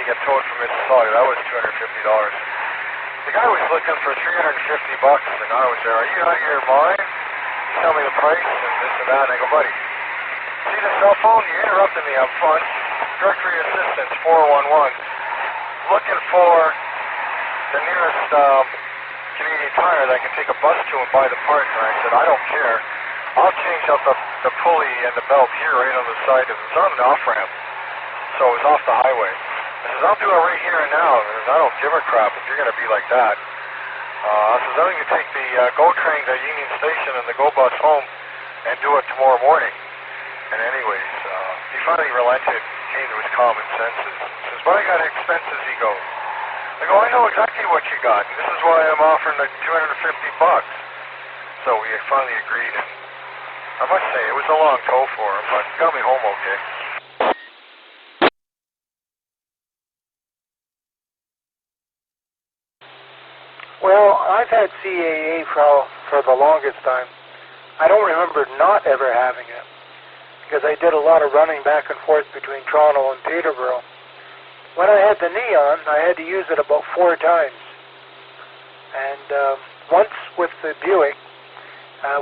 get towed from Mississauga. That was $250. The guy was looking for $350, and I was there. Are you out of your mind? You tell me the price and this and that. And I go, buddy, see the cell phone? You interrupted me up front. Directory assistance 411. Looking for the nearest Canadian Tire that I can take a bus to and buy the parts. And I said, I don't care. I'll change up the pulley and the belt here right on the side. It's on an off-ramp, so it was off the highway. I says, I'll do it right here and now. I don't give a crap if you're going to be like that. I says, I'm going to take the GO train to Union Station and the GO bus home and do it tomorrow morning. And anyways, he finally relented, came to his common senses. He says, but I got expenses, he goes. I go, I know exactly what you got, and this is why I'm offering the $250. So we finally agreed, and I must say, it was a long tow for him, but got me home okay. Well, I've had CAA for the longest time. I don't remember not ever having it, because I did a lot of running back and forth between Toronto and Peterborough. When I had the Neon, I had to use it about 4 times. And once with the Buick,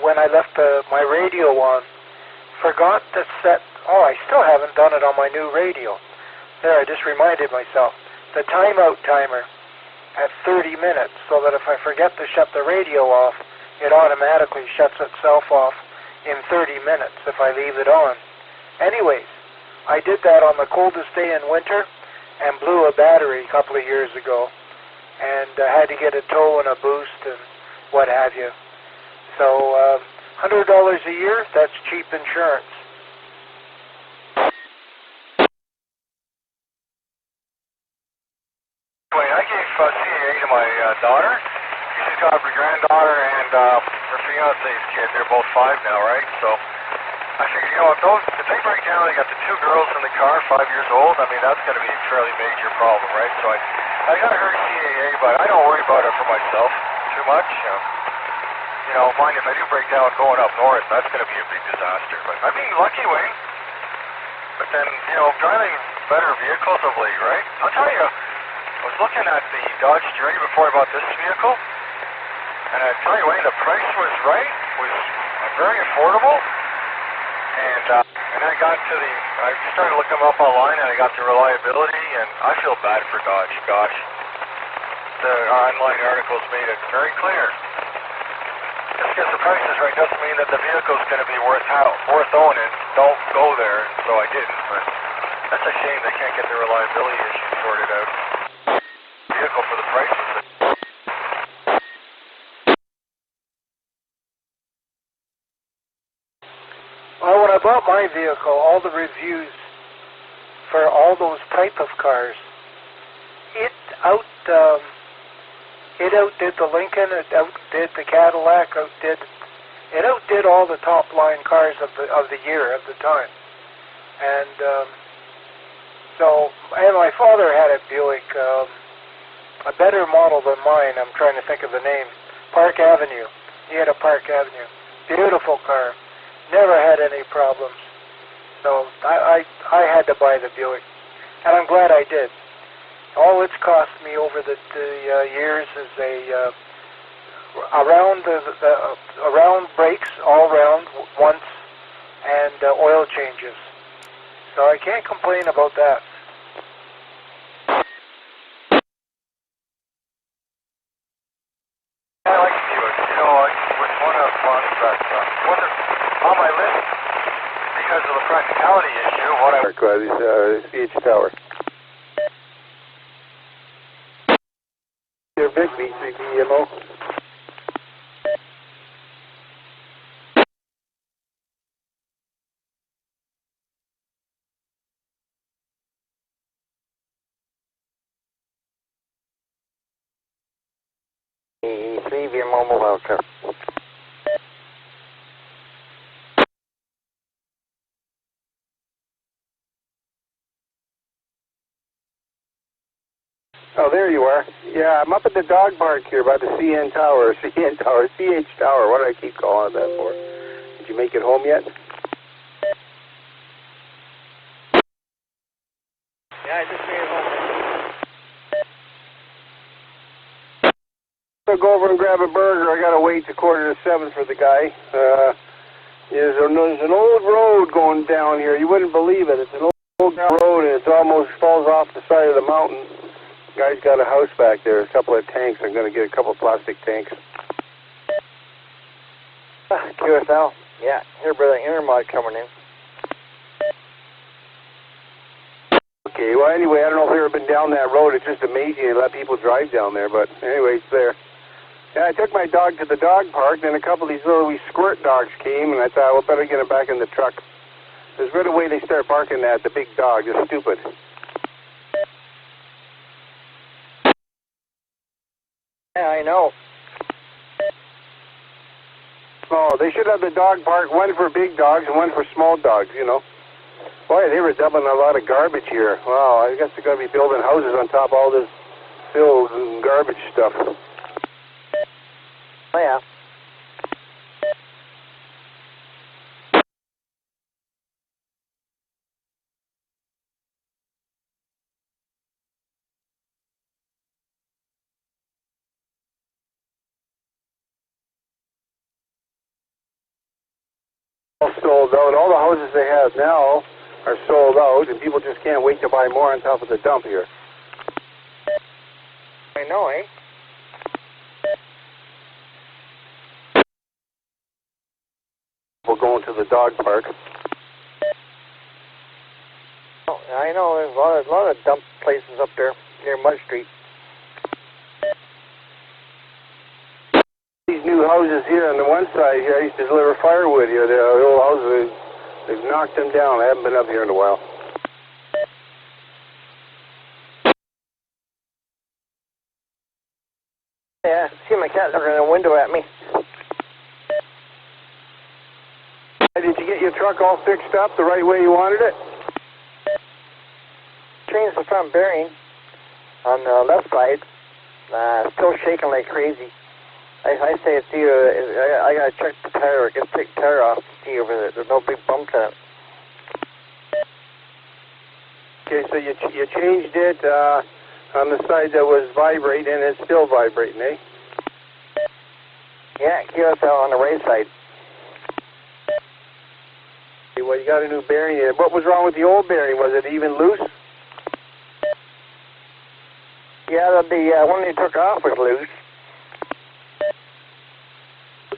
when I left my radio on, forgot to set, I still haven't done it on my new radio. There, I just reminded myself. The timeout timer at 30 minutes, so that if I forget to shut the radio off, it automatically shuts itself off in 30 minutes if I leave it on. Anyways, I did that on the coldest day in winter and blew a battery a couple of years ago, and had to get a tow and a boost and what have you. So $100 a year, that's cheap insurance. Wait, I gave CAA to my daughter. She's got her granddaughter and her fiance's kid. They're both 5 now, right? So I figured, if they break down, they got the 2 girls in the car, 5 years old. I mean, that's going to be a fairly major problem, right? So I got her CAA, but I don't worry about it for myself too much. Mind if I do break down going up north, that's going to be a big disaster. But I'm being lucky, Wayne. But then, driving better vehicles of late, right? I'll tell you, I was looking at the Dodge Journey before I bought this vehicle, and I tell you, Wayne, the price was right, was very affordable, and I got to I started looking them up online, and I got the reliability, and I feel bad for Dodge. Gosh, the online articles made it very clear. Just because the price is right doesn't mean that the vehicle's going to be worth owning. Don't go there, and so I didn't. But that's a shame they can't get the reliability issue sorted out. Vehicle for the prices. Well, when I bought my vehicle, all the reviews for all those type of cars, it outdid the Lincoln, it outdid the Cadillac, it outdid all the top line cars of the year at the time. And and my father had a Buick, a better model than mine. I'm trying to think of the name. Park Avenue. He had a Park Avenue. Beautiful car. Never had any problems. So I had to buy the Buick, and I'm glad I did. All it's cost me over the years is around brakes all round once, and oil changes. So I can't complain about that. I like the Buick. It was one of the ones that wasn't on my list because of the practicality issue. CH Tower. Your big BCDMO. CVMO mobile car. Oh, there you are. Yeah, I'm up at the dog park here by the CH Tower. What do I keep calling it that for? Did you make it home yet? Yeah, I just made it home. I'll go over and grab a burger. I gotta wait till 6:45 for the guy. There's an old road going down here. You wouldn't believe it. It's an old road, and it almost falls off the side of the mountain. Guy's got a house back there, a couple of tanks. I'm gonna get a couple of plastic tanks. QSL. Yeah, here, brother. Intermod coming in. Okay, well, anyway, I don't know if you've ever been down that road. It's just amazing. They let people drive down there, but anyway, it's there. Yeah, I took my dog to the dog park, then a couple of these little wee squirt dogs came, and I thought, well, better get them back in the truck. There's right away they start barking at the big dog. It's stupid. Yeah, I know. Oh, they should have the dog park, one for big dogs and one for small dogs, you know. Boy, they were dumping a lot of garbage here. Wow, I guess they're going to be building houses on top of all this filth and garbage stuff. Oh, yeah. All sold out. All the houses they have now are sold out, and people just can't wait to buy more on top of the dump here. I know, eh? We're going to the dog park. Oh, I know. There's a lot of dump places up there near Mud Street. These new houses here on the one side here, I used to deliver firewood here. The old houses, they've knocked them down. I haven't been up here in a while. Yeah, I see my cat looking in the window at me. Did you get your truck all fixed up the right way you wanted it? Changed the front bearing on the left side. Still shaking like crazy. I say it's you. I gotta check the tire. Get the tire off to see if there's no big bumps in it. Okay, so you changed it on the side that was vibrating, and it's still vibrating, eh? Yeah, QSL on the right side. Okay, well, you got a new bearing in it. What was wrong with the old bearing? Was it even loose? Yeah, the one you took off was loose.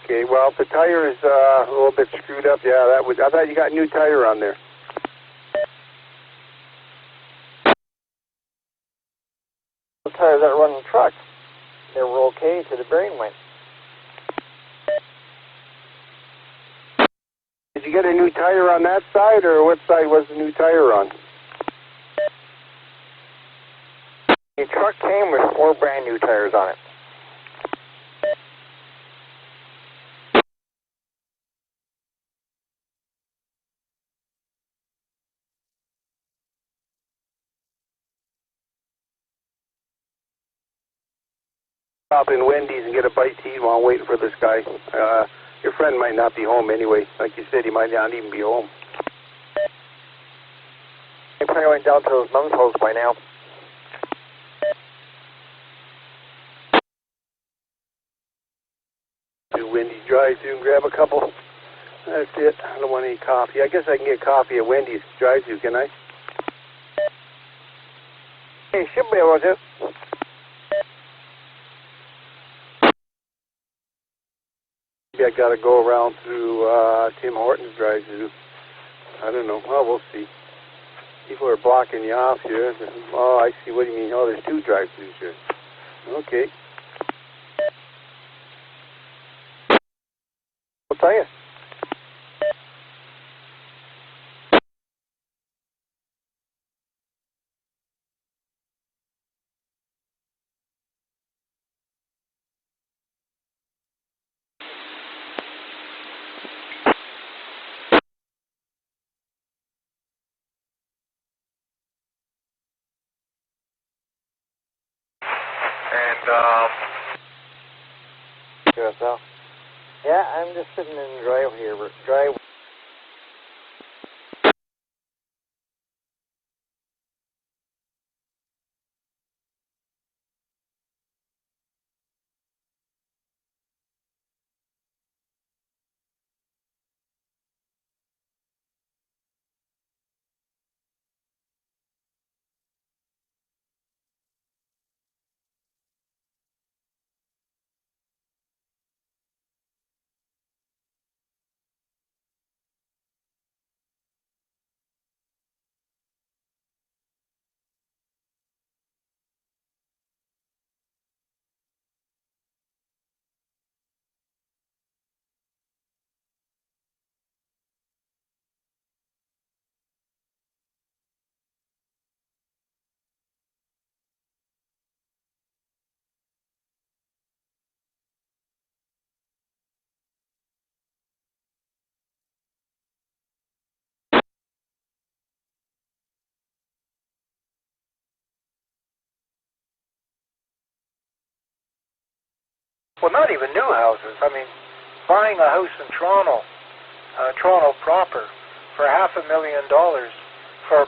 Okay, well, if the tire is a little bit screwed up, yeah, that would. I thought you got a new tire on there. The tires that run the truck, they were okay till the bearing went. Did you get a new tire on that side, or what side was the new tire on? The truck came with 4 brand new tires on it. Stop in Wendy's and get a bite to eat while I'm waiting for this guy. Your friend might not be home anyway. Like you said, he might not even be home. He probably went down to his mom's house by now. Do Wendy's drive-thru and grab a couple. That's it. I don't want any coffee. I guess I can get coffee at Wendy's drive-thru, can I? He should be able to. Maybe I got to go around through Tim Hortons drive-thru. I don't know. Well, we'll see. People are blocking you off here. Oh, I see. What do you mean? Oh, there's 2 drive-thrus here. Okay. I'll tell you. And, QSL. Yeah, I'm just sitting in the drive here. well, not even new houses. I mean, buying a house in Toronto, Toronto proper, for $500,000 for a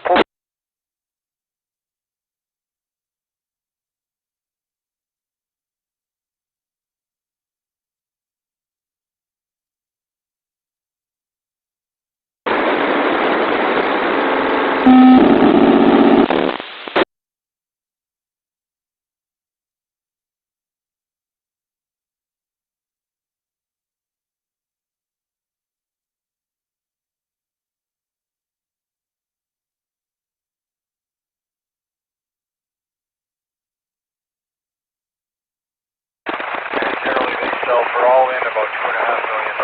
Generally, they sell for all in about $2.5 million.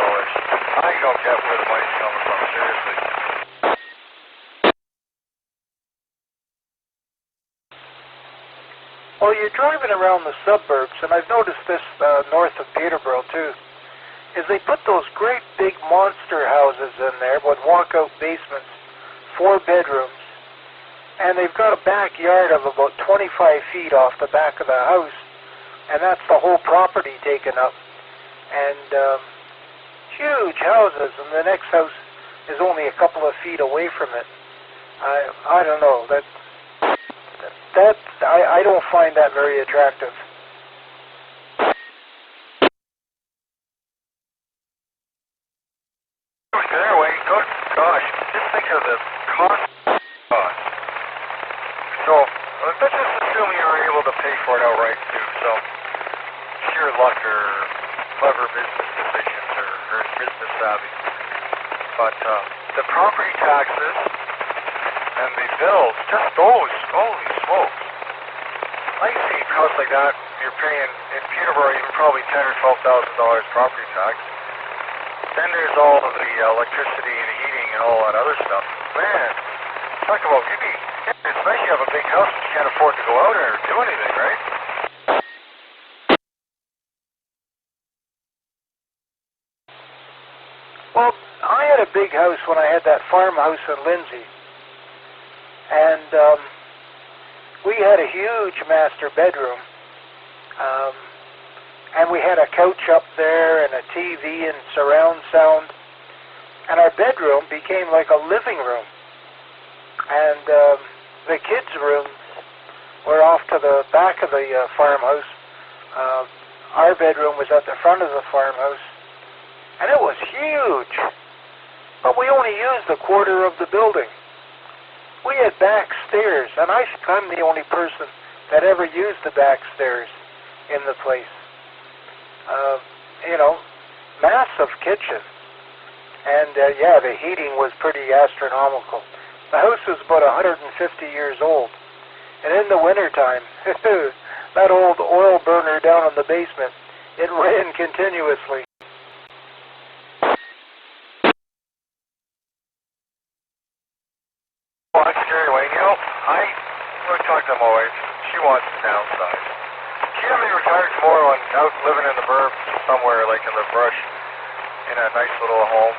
I don't get where the money's coming from, seriously. Well, you're driving around the suburbs, and I've noticed this north of Peterborough too, is they put those great big monster houses in there with walkout basements, 4 bedrooms, and they've got a backyard of about 25 feet off the back of the house, and that's the whole property taken up. And huge houses, and the next house is only a couple of feet away from it. I don't know, I don't find that very attractive. There, Wayne, good gosh, just think of the cost. So, let's just assume you were able to pay for it outright too, so sheer luck or clever business decisions or business savvy. But the property taxes and the bills, just those, holy smokes. I see a house like that, you're paying in Peterborough even probably $10,000 or $12,000 property tax. Then there's all of the electricity and heating and all that other stuff. Man, talk about it's nice you have a big house, but you can't afford to go out or do anything, right? Well, I had a big house when I had that farmhouse in Lindsay, and we had a huge master bedroom, and we had a couch up there and a TV and surround sound, and our bedroom became like a living room, and the kids' rooms were off to the back of the farmhouse. Our bedroom was at the front of the farmhouse, and it was huge, but we only used a quarter of the building. We had back stairs, and I'm the only person that ever used the back stairs in the place. Massive kitchen. And yeah, the heating was pretty astronomical. The house was about 150 years old. And in the wintertime, that old oil burner down in the basement, it ran continuously. Well, that's scary, Wayne. I talked to my wife. She wants to downsize. She had me retired tomorrow and out living in the burbs somewhere, like in the brush, in a nice little home.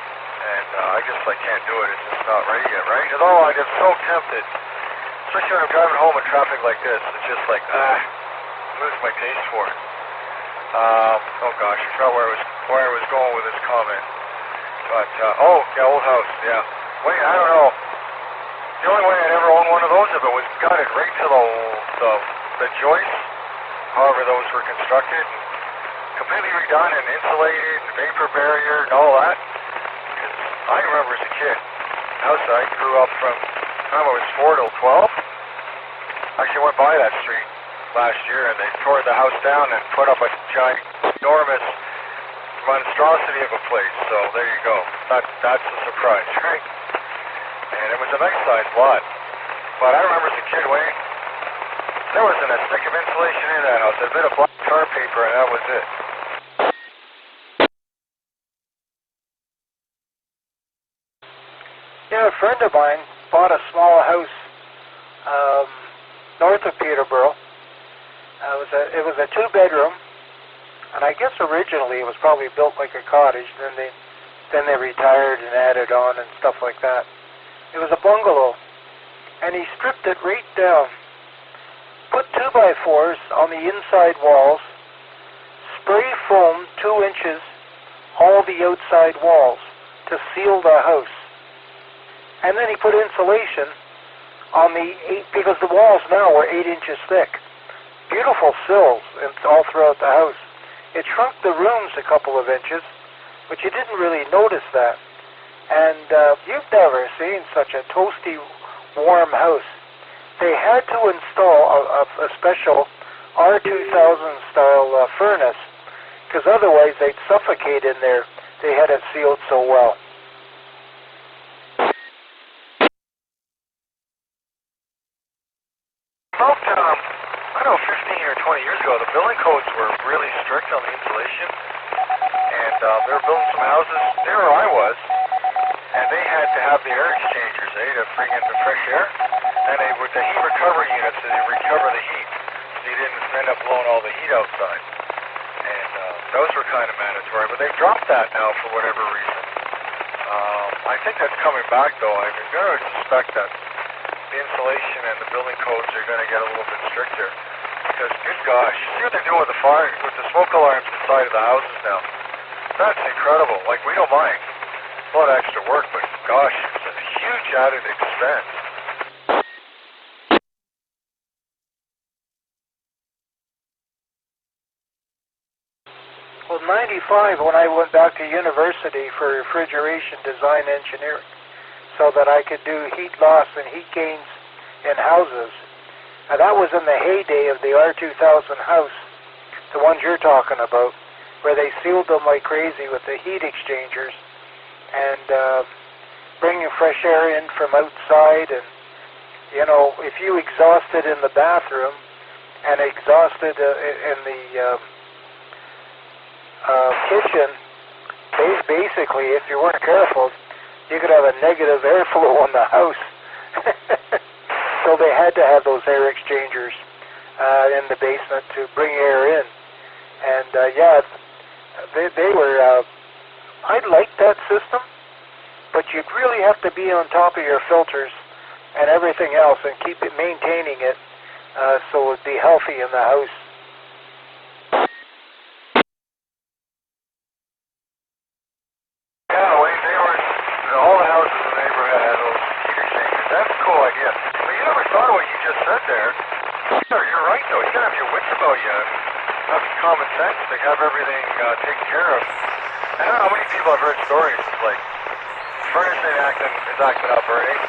And I can't do it. It's just not ready yet, right? Although I get so tempted, especially when I'm driving home in traffic like this. It's just like, lose my taste for it. Oh gosh, I forgot where I was going with this comment. But, old house, yeah. Wait, I don't know. The only way I'd ever own one of those if it was gutted right to the joists, however those were constructed, completely redone and insulated, and vapor barrier and all that. Because I remember as a kid, the house I grew up from the time I was 4 till 12. I actually went by that street last year and they tore the house down and put up a ginormous monstrosity of a place. So there you go. That's a surprise, right? And it was a nice sized lot. But I remember as a kid, Wayne, there wasn't a stick of insulation in that house. A bit of black tar paper and that was it. Yeah, a friend of mine bought a small house north of Peterborough. It was a 2-bedroom, and I guess originally it was probably built like a cottage. Then they retired and added on and stuff like that. It was a bungalow, and he stripped it right down, put 2x4s on the inside walls, spray foamed 2 inches all the outside walls to seal the house. And then he put insulation on the 8, because the walls now were 8 inches thick. Beautiful sills all throughout the house. It shrunk the rooms a couple of inches, but you didn't really notice that. And you've never seen such a toasty, warm house. They had to install a special R2000 style furnace, because otherwise they'd suffocate in there. They had it sealed so well. About, I don't know, 15 or 20 years ago, the building codes were really strict on the insulation, and they were building some houses there where I was, and they had to have the air exchangers, to bring in the fresh air, and with the heat recovery units, they recover the heat, so you didn't end up blowing all the heat outside. And those were kind of mandatory, but they've dropped that now for whatever reason. I think that's coming back, though. I'm going to suspect that the insulation and the building codes are going to get a little bit stricter, because, good gosh, see what they're doing with the fire, with the smoke alarms inside of the houses now. That's incredible. Like, we don't mind. It's a lot of extra work, but gosh, it's a huge added expense. Well, 95, when I went back to university for refrigeration design engineering, so that I could do heat loss and heat gains in houses. And that was in the heyday of the R2000 house, the ones you're talking about, where they sealed them like crazy with the heat exchangers and bringing fresh air in from outside. And, you know, if you exhausted in the bathroom and exhausted in the kitchen, basically, if you weren't careful, you could have a negative airflow in the house. So they had to have those air exchangers in the basement to bring air in. And yeah, they were, I liked that system, but you'd really have to be on top of your filters and everything else and keep it, maintaining it so it'd be healthy in the house. Common sense, they have everything taken care of. I don't know how many people I've heard stories. It's like, furnace is acting up, or it ain't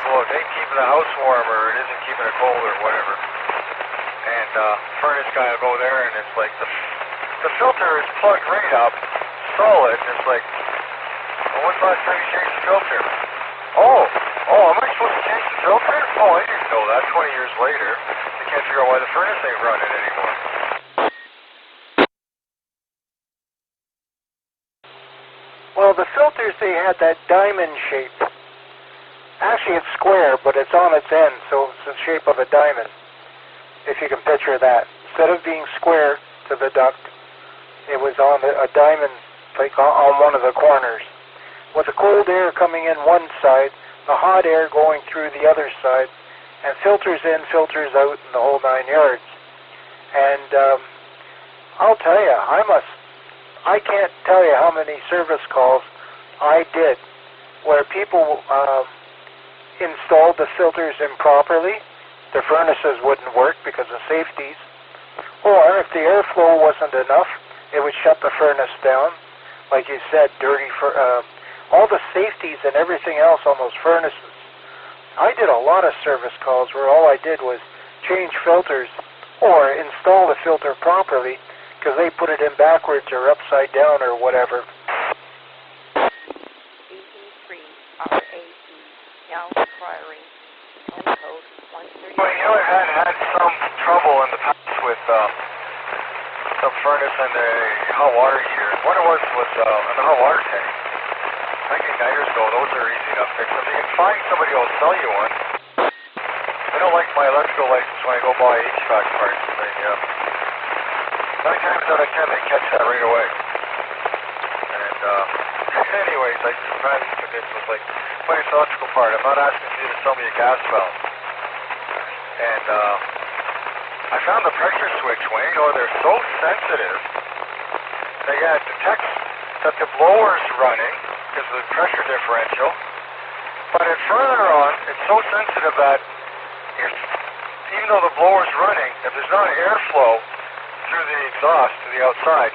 keeping the house warm, or it isn't keeping it cold, or whatever. And furnace guy will go there, and it's like, the filter is plugged right up, solid, and it's like, well, when's the last time you changed the filter? Oh, am I supposed to change the filter? Oh, I didn't know that. 20 years later, they can't figure out why the furnace ain't running anymore. Well, the filters, they had that diamond shape. Actually, it's square, but it's on its end, so it's the shape of a diamond, if you can picture that. Instead of being square to the duct, it was on a diamond, like on one of the corners, with the cold air coming in one side, the hot air going through the other side, and filters in, filters out, and the whole 9 yards. And I'll tell you, I can't tell you how many service calls I did where people installed the filters improperly. The furnaces wouldn't work because of safeties. Or if the airflow wasn't enough, it would shut the furnace down. Like you said, all the safeties and everything else on those furnaces. I did a lot of service calls where all I did was change filters or install the filter properly, because they put it in backwards or upside down or whatever. Now inquiring. Code 130. Well, you know, I've had some trouble in the past with some furnace and the hot water heater. What it was the hot water tank. 19 years ago, those are easy enough fix. If you can find somebody who will sell you one, they don't like my electrical license when I go buy HVAC parts. 9 times out of 10, they catch that right away. And anyways, I just managed to convince them, like, play this electrical part. I'm not asking you to sell me a gas valve. And I found the pressure switch, Wayne, they're so sensitive yeah, it detects that the blower's running because of the pressure differential. But it further on, it's so sensitive that if, even though the blower's running, if there's not airflow through the exhaust to the outside,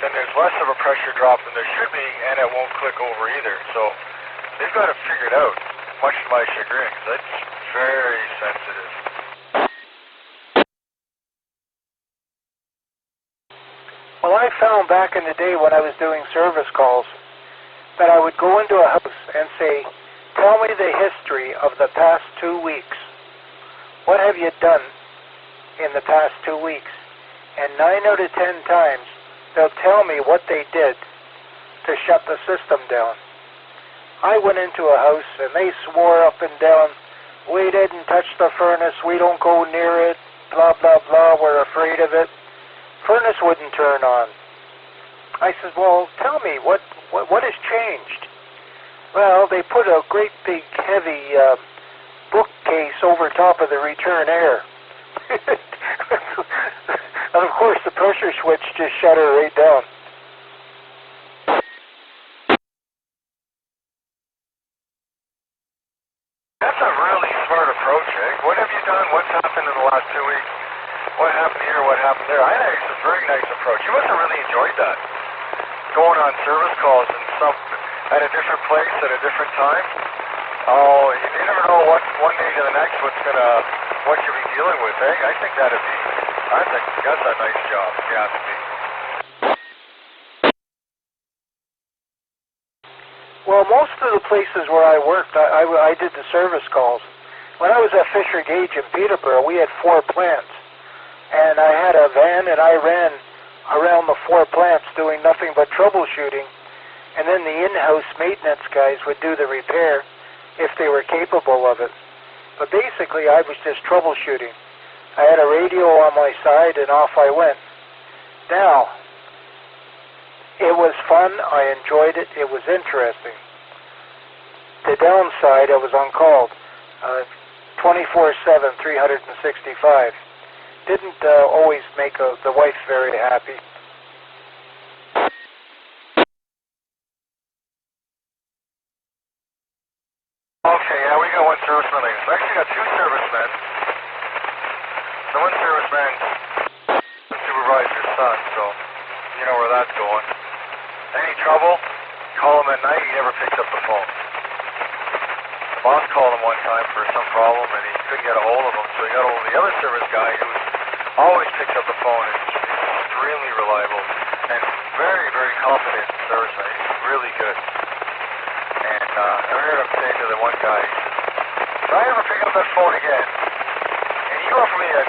then there's less of a pressure drop than there should be, and it won't click over either. So they've got it figured out, much to my chagrin, because it's very sensitive. Well, I found back in the day when I was doing service calls that I would go into a house and say, tell me the history of the past 2 weeks. What have you done in the past 2 weeks? And 9 out of 10 times, they'll tell me what they did to shut the system down. I went into a house and they swore up and down, we didn't touch the furnace, we don't go near it, blah, blah, blah, we're afraid of it. Furnace wouldn't turn on. I said, well, tell me, what has changed? Well, they put a great big heavy bookcase over top of the return air. And of course the pressure switch just shut her right down. That's a really smart approach, eh? What have you done? What's happened in the last 2 weeks? What happened here? What happened there? I think it's a very nice approach. You must have really enjoyed that. Going on service calls and at a different place at a different time. Oh, you never know what one day to the next what you'll be dealing with, eh? I think that's a nice job, if you ask me. Well, most of the places where I worked, I did the service calls. When I was at Fisher Gage in Peterborough, we had 4 plants. And I had a van and I ran around the 4 plants doing nothing but troubleshooting. And then the in-house maintenance guys would do the repair if they were capable of it. But basically, I was just troubleshooting. I had a radio on my side and off I went. Now, it was fun. I enjoyed it. It was interesting. The downside, I was on call 24/7, 365. Didn't always make the wife very happy. Okay, yeah, we got 1 serviceman. We actually got 2 servicemen. The 1 serviceman the supervisor's son, so you know where that's going. Any trouble, call him at night, he never picks up the phone. The boss called him one time for some problem and he couldn't get a hold of him, so he got a hold of the other service guy who always picks up the phone and is extremely reliable and very, very competent serviceman. He's really good. And I heard him say to the one guy, if I ever pick up that phone again, and you offer me a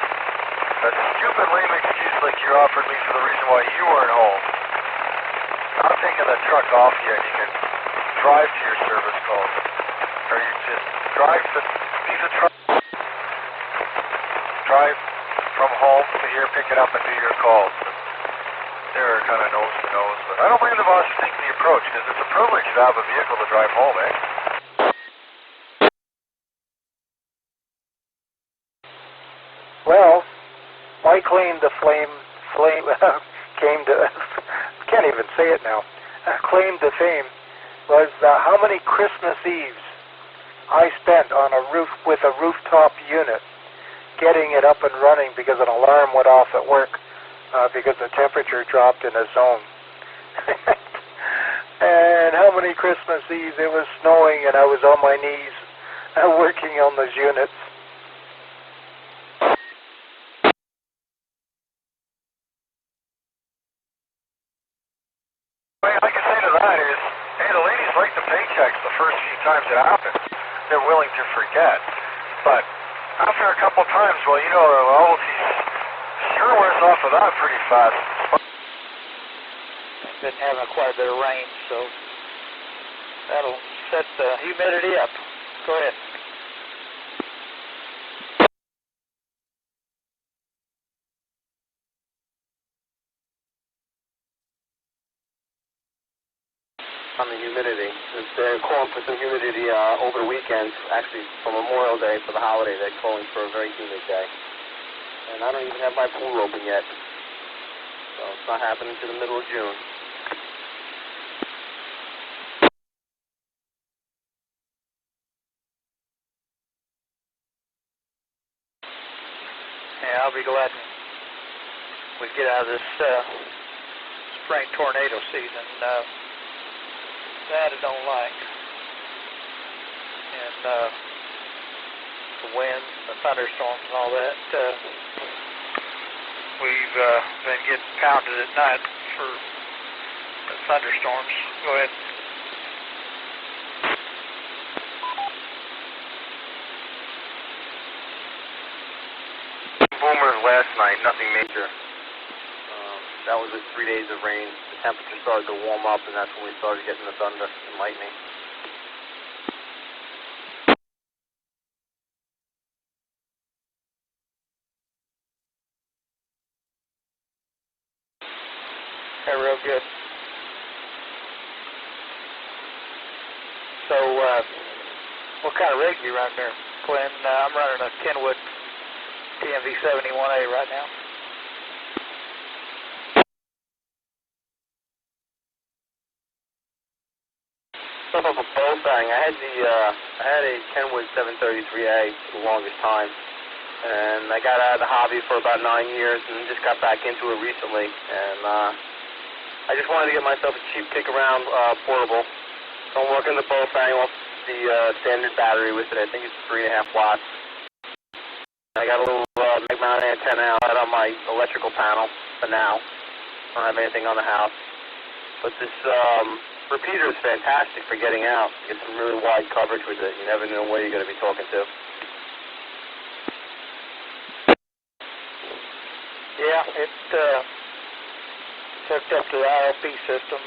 stupid lame excuse like you offered me for the reason why you weren't home, I'm taking the truck off you and you can drive to your service calls. Or you just drive from home to here, pick it up and do your calls. They're kind of nose to nose. But I don't blame the boss for taking the approach because it's a privilege to have a vehicle to drive home, eh? Well, my claim to came to, can't even say it now, claim to fame was how many Christmas Eves I spent on a roof with a rooftop unit getting it up and running because an alarm went off at work because the temperature dropped in a zone. And how many Christmas Eves it was snowing and I was on my knees working on those units. I can say to that is, hey, the ladies like the paychecks the first few times it happens. They're willing to forget. But after a couple times, well, you know, the novelty sure wears off of that pretty fast. Been having quite a bit of rain, so that'll set the humidity up. Go ahead. On the humidity. They're calling for some humidity over the weekend, actually for Memorial Day, for the holiday. They're calling for a very humid day. And I don't even have my pool open yet. So it's not happening until the middle of June. I'll be glad when we get out of this spring tornado season. That I don't like. And the winds, the thunderstorms and all that. We've been getting pounded at night for the thunderstorms. Go ahead. Boomers last night, nothing major. That was with 3 days of rain. The temperature started to warm up, and that's when we started getting the thunder and lightning. Okay, real good. So, what kind of rig do you run there, Glenn? I'm running a Kenwood TMV71A right now. Stuff up a Bofang. I had a Kenwood 733A for the longest time, and I got out of the hobby for about 9 years, and just got back into it recently. And I just wanted to get myself a cheap kick-around portable. So I'm working the Bofang off the standard battery with it. I think it's 3.5 watts. I got a little mag-mounted antenna out on my electrical panel for now. I don't have anything on the house. But this repeater is fantastic for getting out. You get some really wide coverage with it. You never know where you're going to be talking to. Yeah, it's hooked up to the ILP system,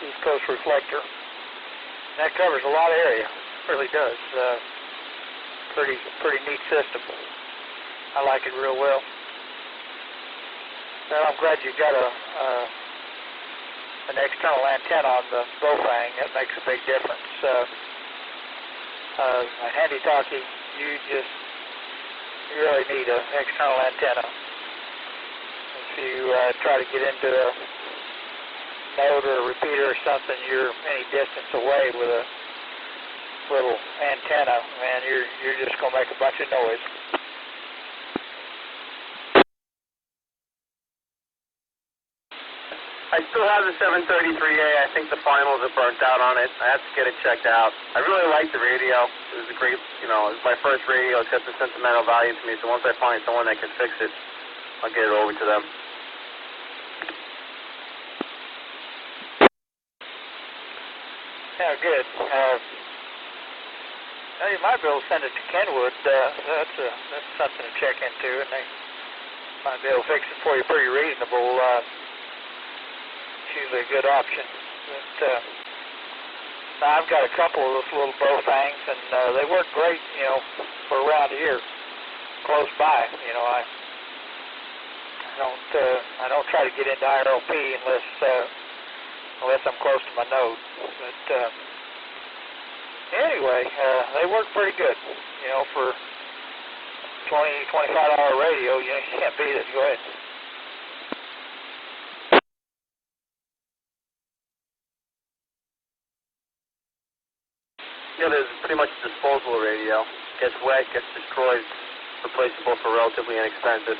East Coast Reflector. And that covers a lot of area. It really does. Pretty neat system. I like it real well. Well, I'm glad you got an external antenna on the Bofang. That makes a big difference. A handy-talkie, you really need an external antenna. If you try to get into a node or a repeater or something, you're any distance away with a little antenna, man, you're just going to make a bunch of noise. I still have the 733A. I think the finals are burnt out on it. I have to get it checked out. I really like the radio. It was a great, it was my first radio. It's got some sentimental value to me, so once I find someone that can fix it, I'll get it over to them. Yeah, good. You might be able to send it to Kenwood. That's something to check into, and they might be able to fix it for you pretty reasonable. It's usually a good option. But, now I've got a couple of those little Bofangs, and they work great, for around here, close by. I don't try to get into IRLP unless I'm close to my node. But anyway, they work pretty good. For $20-25 radio, you can't beat it. Go ahead. There's pretty much a disposable radio. Gets wet, gets destroyed, replaceable for relatively inexpensive.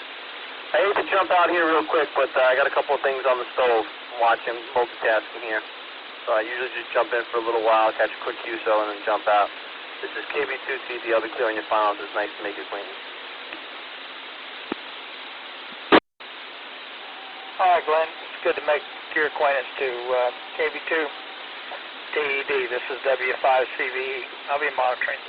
I hate to jump out here real quick, but I got a couple of things on the stove. I'm watching, multitasking here. So I usually just jump in for a little while, catch a quick QSO, and then jump out. This is KB2C, the other clear on your finals. It's nice to make your acquaintance. All right, Glenn. It's good to make your acquaintance too. KB2 TED. This is W5CVE. I'll be monitoring.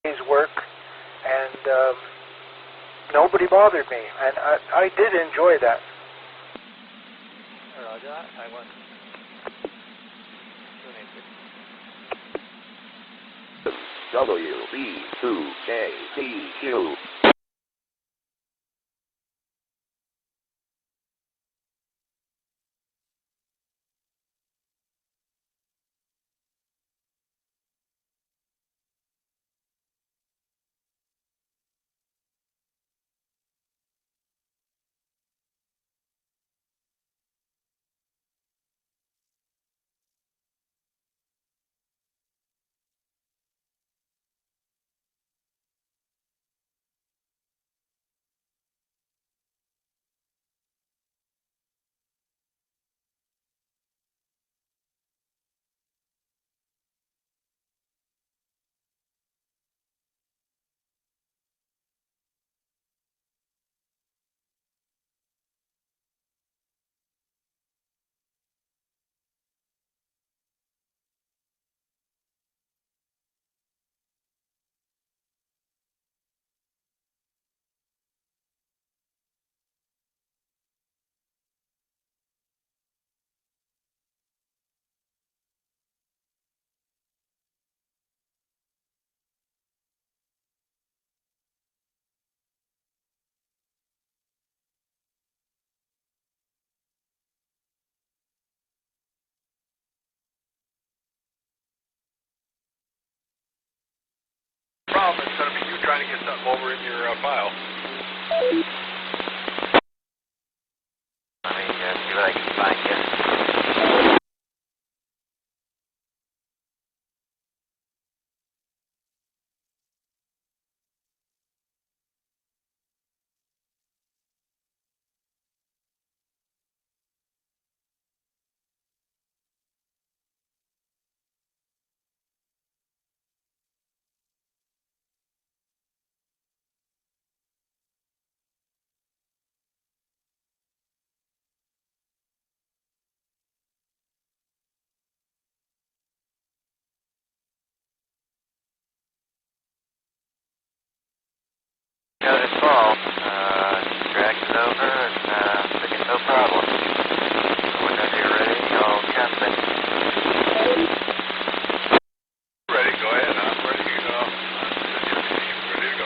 day's work, and nobody bothered me, and I did enjoy that. Roger that. I went. WB2KTQ. Problem is going to be you trying to get something over in your file. Let me see what I can find here. Got it fall. Dragged it over and figured no problem. Whenever you're ready, I'll jump in. Ready, go ahead. I'm ready to go. Ready to go.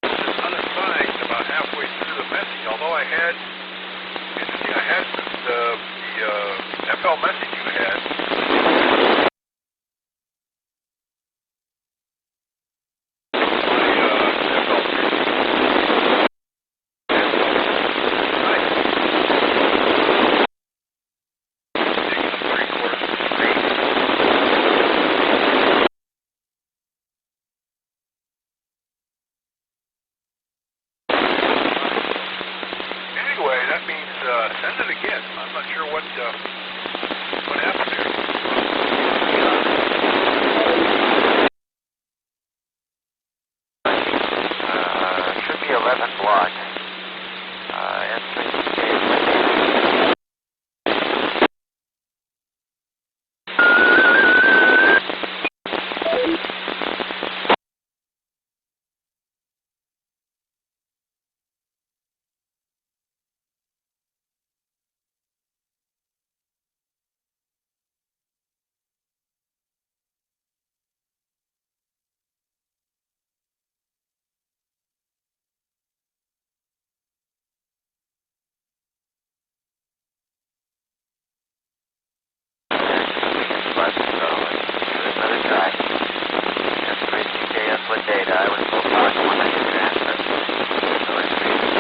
Unassigned about halfway through the message, although I had, interesting, I had the FL message you had. Anyway, that means send it again. I'm not sure what happened there. 11 block. N3CK. Data. I was full talk when I did transfer. So it's 3CK.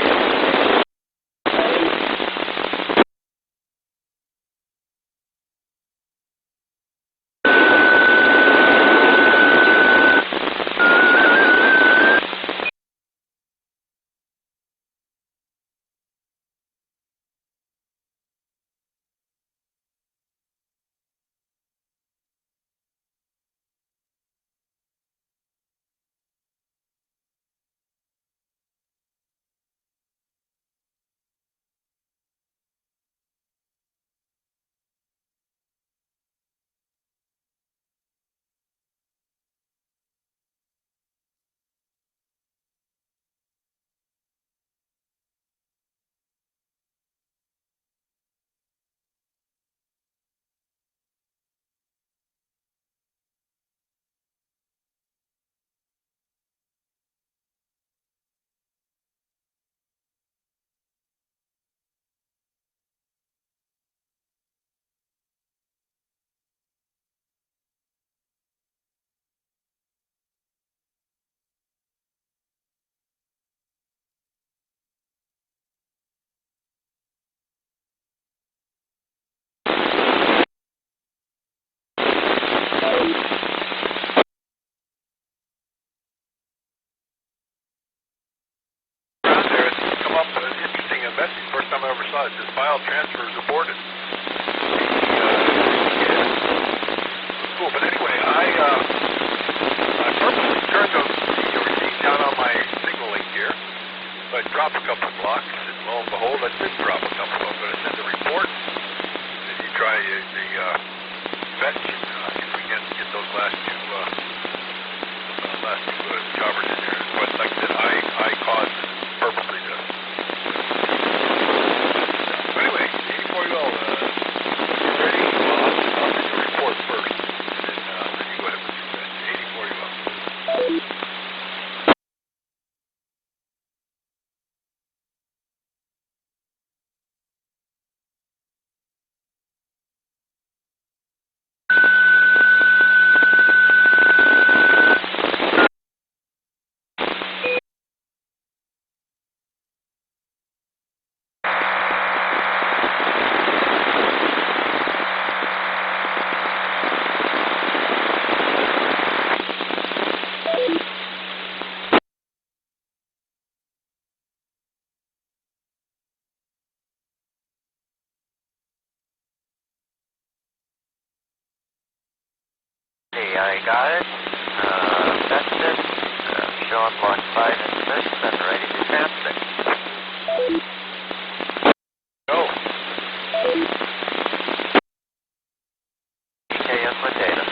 Message. First time I ever saw it. This file transfer is aborted. Cool, but anyway, I purposely turned the receipt down on my signal link here. So I dropped a couple of blocks, and lo and behold, I did drop a couple. I'm going to send a report. Then you try the fetch, if we can get those last two jobbers in there. But like I said, I caused this purposely to. Anyway, 84 year old, ready? Well, I'll send you a report first, and then you go ahead and put your fetch. 84 year old. I got it. That's it. Showing block 5 and 6 and ready to transmit. Go. CK input data.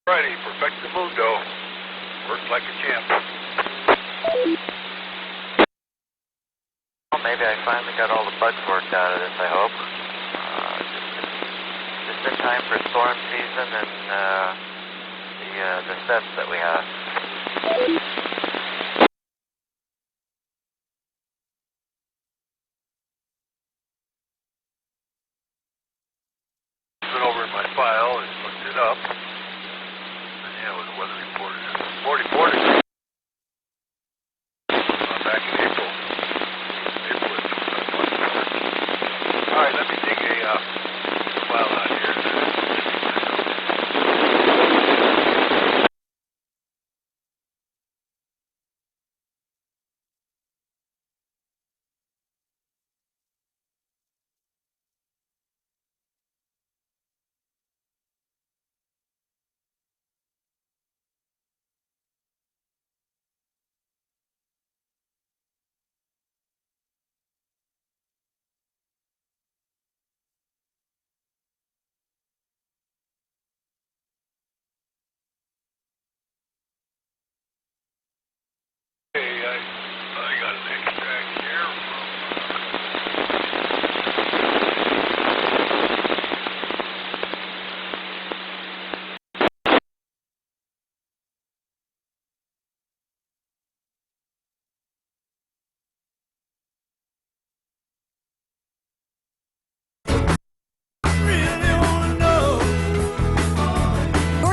Alrighty, perfectamundo. Worked like a champ. Well, maybe I finally got all the bugs worked out of this, I hope. Just in time for storm season and the sets that we have. Went over in my file and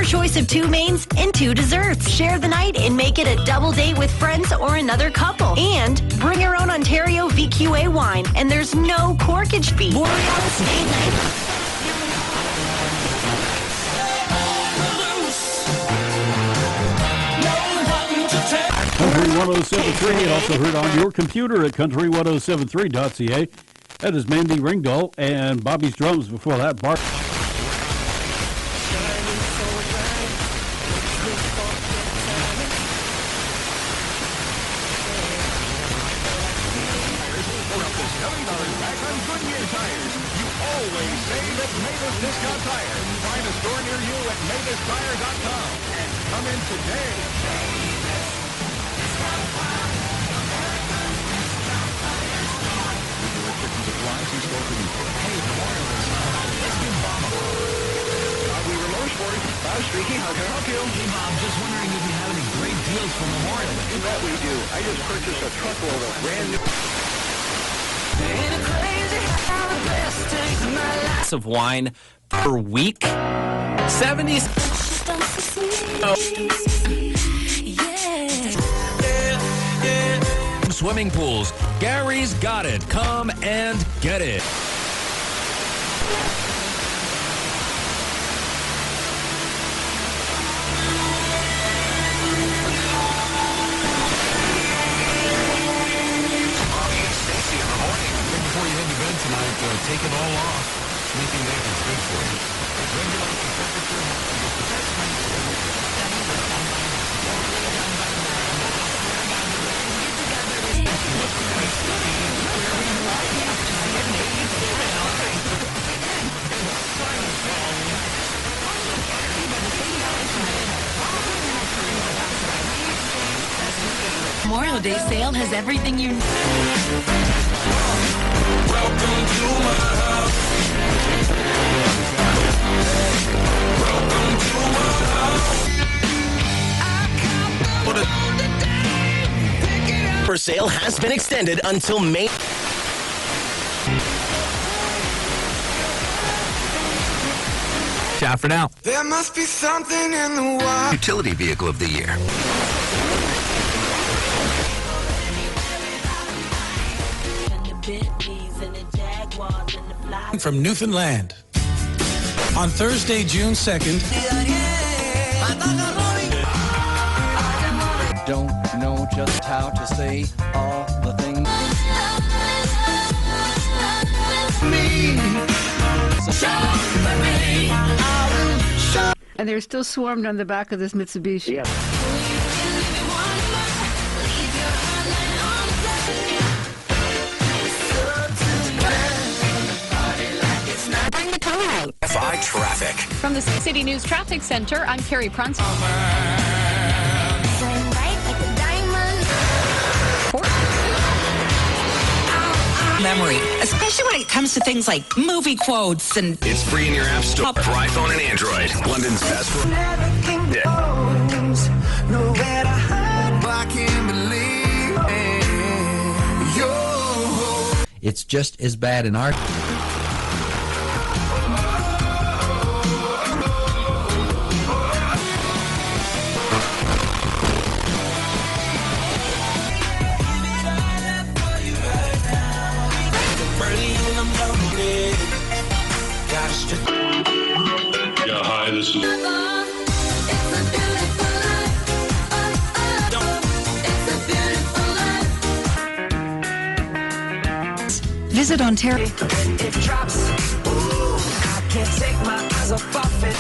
Your choice of 2 mains and 2 desserts. Share the night and make it a double date with friends or another couple. And bring your own Ontario VQA wine, and there's no corkage fee. Borealis Date Night. Country 107.3 and also heard on your computer at country1073.ca. That is Mandy Ringdahl and Bobby's Drums. Before that, Bart. Always save at Mavis Discount Tire. Find a store near you at MavisTire.com and come in today. We remote sports. Bob speaking. How can I help you? Hey, Bob. Just wondering if you have any great deals for Memorial Day. You bet we do. I just purchased a truckload of brand new. Of wine per week. 70s. Swimming pools. Gary's got it. Come and get it. Before you head to bed tonight, take it all off. Sleeping naked is good for you. Regulate the temperature. Memorial Day sale has everything you need. Welcome to my house. Welcome to my house. For sale has been extended until May. Ciao for now. There must be something in the wild. Utility Vehicle of the Year. From Newfoundland. On Thursday, June 2nd. Don't know just how to say all the things. And they're still swarmed on the back of this Mitsubishi. Yeah. FI Traffic. From the City News Traffic Center, I'm Carrie Prunz. Memory, especially when it comes to things like movie quotes and... It's free in your app store for iPhone and Android. London's best. Nowhere to hide. I can't believe It's just as bad in our... Yeah, hi, this is... Visit Ontario. It drops. Ooh, I can't take my eyes off of it.